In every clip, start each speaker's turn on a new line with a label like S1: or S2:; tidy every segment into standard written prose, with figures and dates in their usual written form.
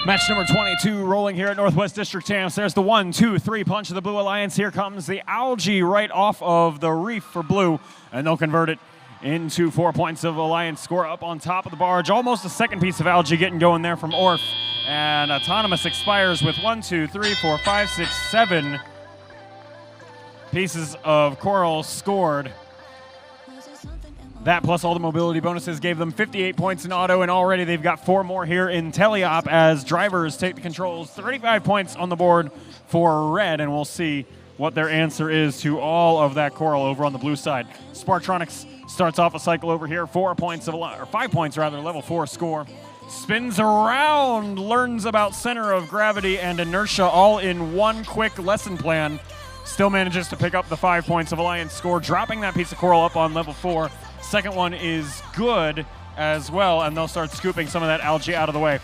S1: Match number 22 rolling here at Northwest District Champs. There's the 1-2-3 punch of the Blue Alliance. Here comes the algae right off of the reef for Blue, and they'll convert it into 4 points of Alliance score up on top of the barge. Almost a second piece of algae getting going there from Orf. And Autonomous expires with 1, 2, 3, 4, 5, 6, 7 pieces of coral scored. That plus all the mobility bonuses gave them 58 points in auto, and already they've got 4 more here in teleop as drivers take the controls. 35 points on the board for red, and we'll see what their answer is to all of that coral over on the blue side. Spartronics starts off a cycle over here, 5 points rather, level 4 score. Spins around, learns about center of gravity and inertia all in one quick lesson plan. Still manages to pick up the 5 points of Alliance score, dropping that piece of coral up on level 4. Second one is good as well, and they'll start scooping some of that algae out of the way.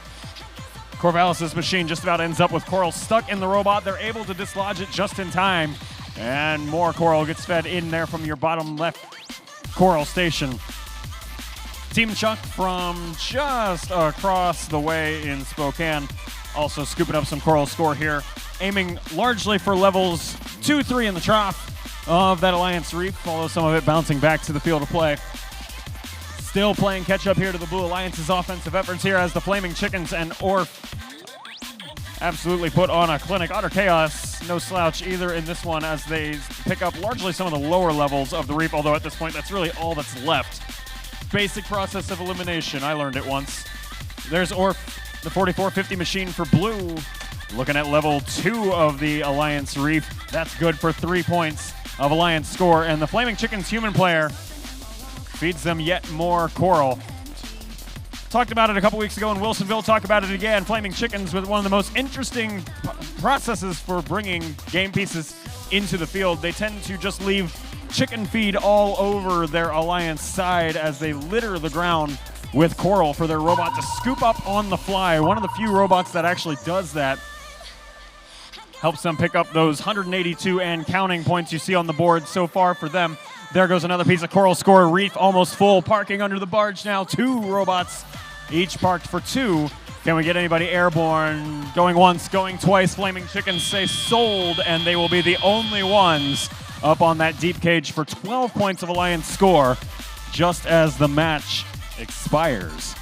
S1: Corvallis' machine just about ends up with coral stuck in the robot. They're able to dislodge it just in time, and more coral gets fed in there from your bottom left coral station. Team Chuck from just across the way in Spokane also scooping up some coral score here, aiming largely for levels 2, 3 in the trough of that Alliance reef, although some of it bouncing back to the field of play. Still playing catch up here to the Blue Alliance's offensive efforts here as the Flaming Chickens and Orf absolutely put on a clinic. Otter Chaos, no slouch either in this one as they pick up largely some of the lower levels of the reef, although at this point that's really all that's left. Basic process of elimination, I learned it once. There's Orf, the 4450 machine for Blue, looking at level 2 of the Alliance reef. That's good for 3 points of Alliance score, and the Flaming Chickens human player feeds them yet more coral. Talked about it a couple weeks ago in Wilsonville, talk about it again. Flaming Chickens with one of the most interesting processes for bringing game pieces into the field. They tend to just leave chicken feed all over their Alliance side as they litter the ground with coral for their robot to scoop up on the fly. One of the few robots that actually does that. Helps them pick up those 182 and counting points you see on the board so far for them. There goes another piece of coral score. Reef almost full, parking under the barge now. 2 robots, each parked for 2. Can we get anybody airborne? Going once, going twice. Flaming Chickens say sold, and they will be the only ones up on that deep cage for 12 points of Alliance score, just as the match expires.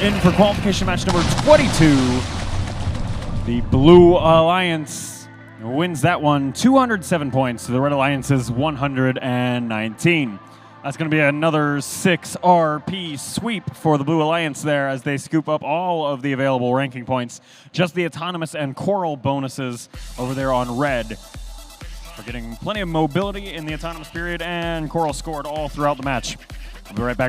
S1: In for qualification match number 22, the Blue Alliance wins that one, 207 points to the Red Alliance's 119. That's going to be another 6 RP sweep for the Blue Alliance there as they scoop up all of the available ranking points. Just the Autonomous and Coral bonuses over there on red. We're getting plenty of mobility in the Autonomous period, and Coral scored all throughout the match. We'll be right back with